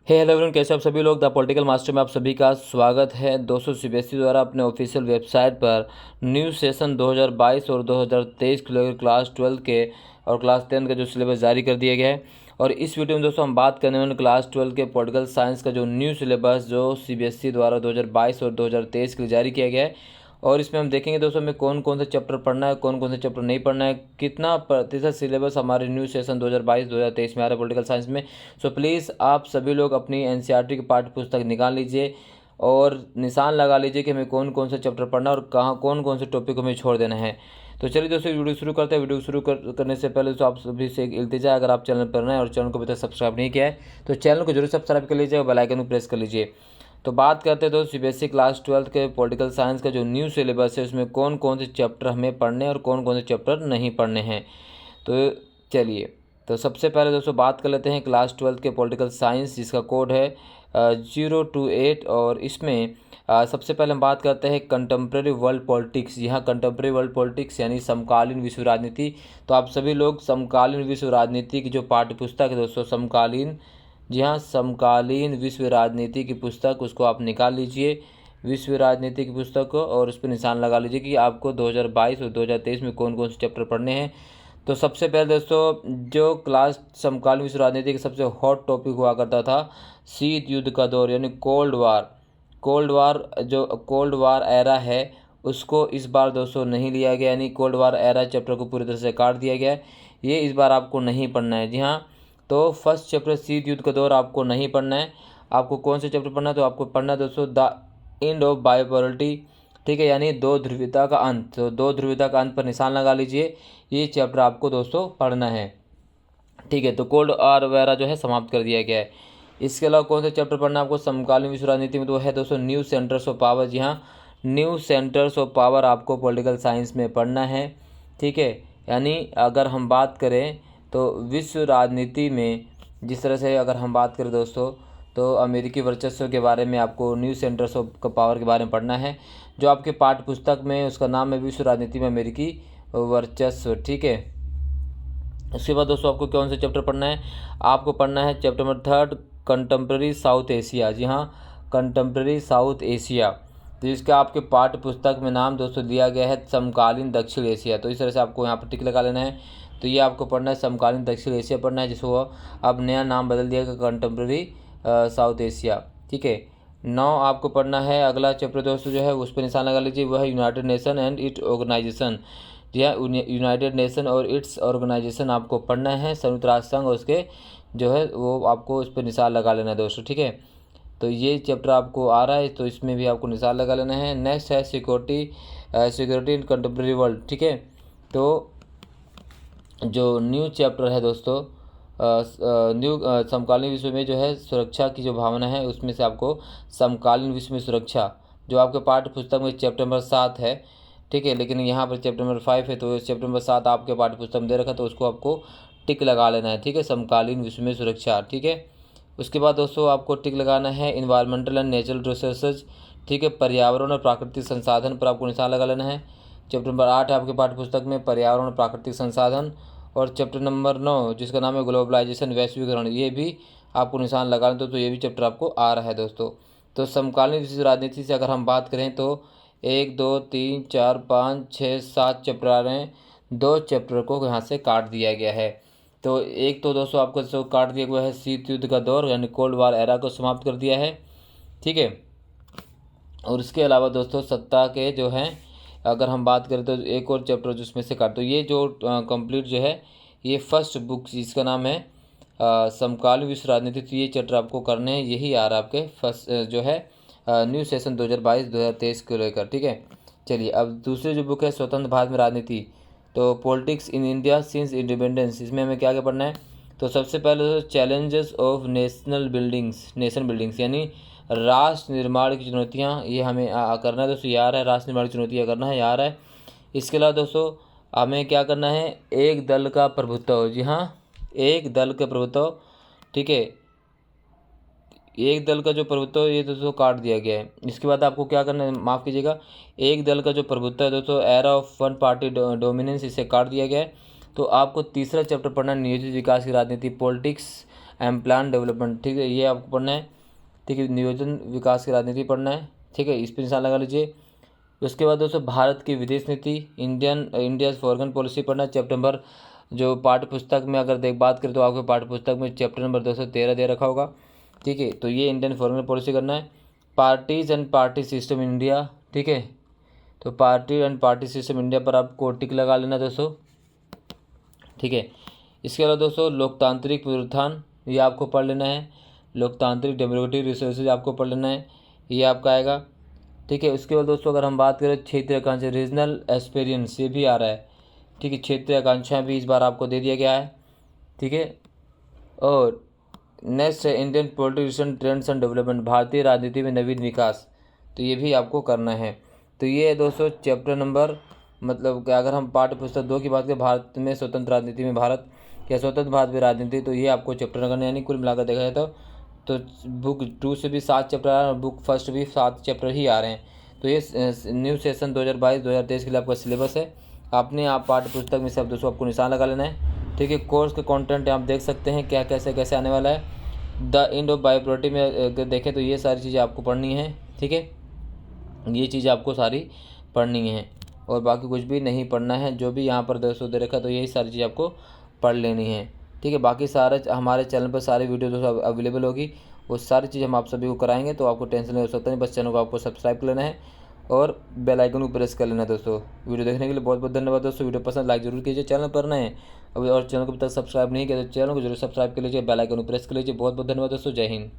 Hello everyone, कैसे आप सभी लोग। द पॉलिटिकल मास्टर में आप सभी का स्वागत है। दोस्तों, सीबीएसई द्वारा अपने ऑफिशियल वेबसाइट पर न्यू सेशन 2022 और 2023 के लेकर क्लास 12 के और क्लास 10 का जो सिलेबस जारी कर दिया गया है। और इस वीडियो में दोस्तों हम बात करने वाले क्लास 12 के पॉलिटिकल साइंस का जो न्यू सिलेबस जो सीबीएसई द्वारा 2022 और 2023 के लिए जारी किया गया है। और इसमें हम देखेंगे दोस्तों हमें कौन कौन सा चैप्टर पढ़ना है, कौन कौन सा चैप्टर नहीं पढ़ना है, कितना प्रतिशत सिलेबस हमारे न्यू सेशन 2022-2023 में आ रहा है पॉलिटिकल साइंस में। सो प्लीज़ आप सभी लोग अपनी एनसीईआरटी की पाठ्य पुस्तक निकाल लीजिए और निशान लगा लीजिए कि हमें कौन कौन सा चैप्टर पढ़ना है और कहाँ कौन कौन से टॉपिक को हमें छोड़ देना है। तो चलिए दोस्तों वीडियो शुरू करते हैं। वीडियो शुरू करने से पहले दोस्तों आप सभी से एक इल्तिजा, अगर आप चैनल पर नए हैं और चैनल को अभी तक सब्सक्राइब नहीं किया है तो चैनल को जरूर सब्सक्राइब कर लीजिए और बेल आइकन को प्रेस कर लीजिए। तो बात करते हैं दोस्तों सीबीएसई क्लास 12 के पॉलिटिकल साइंस का जो न्यू सिलेबस है उसमें कौन कौन से चैप्टर हमें पढ़ने हैं और कौन कौन से चैप्टर नहीं पढ़ने हैं। तो चलिए, तो सबसे पहले दोस्तों बात कर लेते हैं क्लास 12 के पॉलिटिकल साइंस, जिसका कोड है 028। और इसमें सबसे पहले हम बात करते हैं कंटेम्प्रेरी वर्ल्ड पॉलिटिक्स। यहाँ कंटेम्प्रेरी वर्ल्ड पॉलिटिक्स यानी समकालीन विश्व राजनीति। तो आप सभी लोग समकालीन विश्व राजनीति की जो पाठ्य पुस्तक है दोस्तों, समकालीन, जी हाँ, समकालीन विश्व राजनीति की पुस्तक, उसको आप निकाल लीजिए, विश्व राजनीति की पुस्तक को, और उस पर निशान लगा लीजिए कि आपको 2022 और 2023 में कौन कौन से चैप्टर पढ़ने हैं। तो सबसे पहले दोस्तों जो क्लास समकालीन विश्व राजनीति का सबसे हॉट टॉपिक हुआ करता था, शीत युद्ध का दौर यानी कोल्ड वार। जो कोल्ड वार एरा है उसको इस बार दोस्तों नहीं लिया गया, यानी कोल्ड वार एरा चैप्टर को पूरी तरह से काट दिया गया है। ये इस बार आपको नहीं पढ़ना है। जी हाँ, तो फर्स्ट चैप्टर शीत युद्ध का दौर आपको नहीं पढ़ना है। आपको कौन से चैप्टर पढ़ना है, तो आपको पढ़ना है दोस्तों द एंड ऑफ बायोपोलरिटी, ठीक है, यानी दो ध्रुवीयता का अंत। तो दो ध्रुवीयता का अंत पर निशान लगा लीजिए, ये चैप्टर आपको दोस्तों पढ़ना है, ठीक है। तो कोल्ड वॉर वगैरह जो है समाप्त कर दिया गया है। इसके अलावा कौन सा चैप्टर पढ़ना है आपको समकालीन विश्व राजनीति में, तो है दोस्तों न्यू सेंटर्स ऑफ पावर। जी हाँ, न्यू सेंटर्स ऑफ पावर आपको पॉलिटिकल साइंस में पढ़ना है, ठीक है। यानी अगर हम बात करें तो विश्व राजनीति में जिस तरह से अगर हम बात करें दोस्तों, तो अमेरिकी वर्चस्व के बारे में आपको न्यू सेंटर्स ऑफ पावर के बारे में पढ़ना है, जो आपके पाठ्य पुस्तक में उसका नाम है विश्व राजनीति में अमेरिकी वर्चस्व, ठीक है। उसके बाद दोस्तों आपको कौन सा चैप्टर पढ़ना है, आपको पढ़ना है chapter number 3 contemporary South Asia. जी हाँ, कंटेम्प्रेरी साउथ एशिया, तो इसका आपके पाठ्य पुस्तक में नाम दोस्तों दिया गया है समकालीन दक्षिण एशिया। तो इस तरह से आपको यहाँ पर टिक लगा लेना है। तो ये आपको पढ़ना है समकालीन दक्षिण एशिया पढ़ना है, जिसको अब नया नाम बदल दिया गया कंटेम्प्रेरी साउथ एशिया, ठीक है। 9 आपको पढ़ना है अगला चैप्टर दोस्तों जो है उस पर निशान लगा लीजिए, वह है United Nation and it organization. जी हाँ, यूनाइटेड नेशन और इट्स ऑर्गेनाइजेशन आपको पढ़ना है, संयुक्त राष्ट्र संघ और उसके जो है वो आपको उस पर निशान लगा लेना है दोस्तों, ठीक है। तो ये चैप्टर आपको आ रहा है, तो इसमें भी आपको निशान लगा लेना है। नेक्स्ट है सिक्योरिटी इन कंटेम्प्रेरी वर्ल्ड, ठीक है। तो जो न्यू चैप्टर है दोस्तों न्यू समकालीन विश्व में जो है सुरक्षा की जो भावना है, उसमें से आपको समकालीन विश्व में सुरक्षा जो आपके पाठ्य पुस्तक में चैप्टर नंबर 7 है, ठीक है, लेकिन यहाँ पर चैप्टर नंबर 5 है, तो चैप्टर नंबर 7 आपके पाठ्य पुस्तक में दे रखा है, तो उसको आपको टिक लगा लेना है, ठीक है, समकालीन विश्व में सुरक्षा, ठीक है। उसके बाद दोस्तों आपको टिक लगाना है इन्वायरमेंटल एंड नेचुरल रिसोर्सेज, ठीक है, पर्यावरण और प्राकृतिक संसाधन पर आपको निशान लगा लेना है। चैप्टर नंबर 8 है आपके पाठ्य पुस्तक में पर्यावरण और प्राकृतिक संसाधन। और चैप्टर नंबर 9 जिसका नाम है ग्लोबलाइजेशन वैश्वीकरण, ये भी आपको निशान लगा लें तो ये भी चैप्टर आपको आ रहा है दोस्तों। तो समकालीन विश्व राजनीति से अगर हम बात करें तो 1 2 3 4 5 6 7 चैप्टर आ रहे हैं, 2 चैप्टर को यहाँ से काट दिया गया है। तो एक तो दोस्तों आपको जो काट दिया गया है शीत युद्ध का दौर यानी कोल्ड वार एरा को समाप्त कर दिया है, ठीक है। और इसके अलावा दोस्तों सत्ता के जो हैं अगर हम बात करें तो एक और चैप्टर जिसमें से काट, तो ये जो कंप्लीट जो है ये फर्स्ट बुक जिसका नाम है समकालीन विश्व राजनीति, तो ये चैप्टर आपको करने हैं, यही आ रहा है आपके फर्स्ट जो है न्यू सेशन 2022-2023 को लेकर, ठीक है। चलिए अब दूसरी जो बुक है स्वतंत्र भारत में राजनीति, तो politics in India since independence, इसमें हमें क्या क्या पढ़ना है। तो सबसे पहले चैलेंजेस ऑफ नेशन बिल्डिंग्स यानी राष्ट्र निर्माण की चुनौतियाँ, ये हमें करना है दोस्तों, यार है राष्ट्र निर्माण की चुनौतियाँ करना है, यार है। इसके अलावा दोस्तों हमें क्या करना है, एक दल का प्रभुत्व। जी हाँ, एक दल का प्रभुत्व, ठीक है, एक दल का जो प्रभुत्व ये दोस्तों काट दिया गया है। इसके बाद आपको क्या करना है, माफ़ कीजिएगा, एक दल का जो प्रभुत्व है दोस्तों era of one party dominance, इसे काट दिया गया है। तो आपको तीसरा चैप्टर पढ़ना है नियोजित विकास की राजनीति, पॉलिटिक्स एंड प्लान डेवलपमेंट, ठीक है, ये आपको पढ़ना है। ठीक है, नियोजन विकास की राजनीति पढ़ना है। ठीक है, इस पर निशान लगा लीजिए। उसके बाद दोस्तों भारत की विदेश नीति, इंडिया फॉरेन पॉलिसी पढ़ना है। चैप्टर नंबर जो पाठ्य पुस्तक में अगर बात करें तो आपके पाठ्य पुस्तक में चैप्टर नंबर 213 दे रखा होगा। ठीक है, तो ये इंडियन फॉरेन पॉलिसी करना है। Parties and party system India, ठीक है, तो party and party system India पर आपको टिक लगा लेना दोस्तों। ठीक है, इसके अलावा दोस्तों लोकतांत्रिक पुनरुत्थान, ये आपको पढ़ लेना है। लोकतांत्रिक डेमोक्रेटिक रिसोर्सेज आपको पढ़ लेना है, ये आपका आएगा। ठीक है, उसके बाद दोस्तों अगर हम बात करें क्षेत्रीय आकांक्षा, रीजनल एस्पिरेंस, ये भी आ रहा है। ठीक है, क्षेत्रीय आकांक्षा भी इस बार आपको दे दिया गया है। ठीक है, और नेक्स्ट है Indian politician trends and development, भारतीय राजनीति में नवीन विकास, तो ये भी आपको करना है। तो ये है दोस्तों चैप्टर नंबर, मतलब कि अगर हम पाठ्य पुस्तक 2 की बात करें, भारत में स्वतंत्र राजनीति में भारत या स्वतंत्र भारत में राजनीति, तो ये आपको चैप्टर करना है। यानी कुल मिलाकर देखा जाए तो बुक 2 से भी 7 चैप्टर आ रहे हैं और बुक फर्स्ट भी 7 चैप्टर ही आ रहे हैं। तो ये न्यू सेशन 2022-2023 के लिए आपका सिलेबस है। आपने आप पाठ्य पुस्तक में सब दोस्तों आपको निशान लगा लेना है। ठीक है, कोर्स के कंटेंट आप देख सकते हैं क्या कैसे कैसे आने वाला है। द एंड ऑफ बायोप्रोटी में अगर देखें तो ये सारी चीज़ें आपको पढ़नी है। ठीक है, ये चीज़ें आपको सारी पढ़नी है और बाकी कुछ भी नहीं पढ़ना है। जो भी यहाँ पर दोस्तों दे रखा तो यही सारी चीज़ आपको पढ़ लेनी है। ठीक है, बाकी सारे हमारे चैनल पर सारी वीडियो दोस्तों अवेलेबल होगी, वो सारी चीज़ हम आप सभी को कराएंगे, तो आपको टेंशन नहीं हो सकता नहीं। बस चैनल को आपको सब्सक्राइब कर लेना है और बेल आइकन को प्रेस कर लेना है दोस्तों। वीडियो देखने के लिए बहुत बहुत धन्यवाद दोस्तों। वीडियो पसंद लाइक जरूर कीजिए, चैनल पर नए हैं अभी और चैनल को अभी तक सब्सक्राइब नहीं किया तो चैनल को जरूर सब्सक्राइब कर लीजिए, बेल आइकन को प्रेस कर लीजिए। बहुत बहुत धन्यवाद दोस्तों, जय हिंद।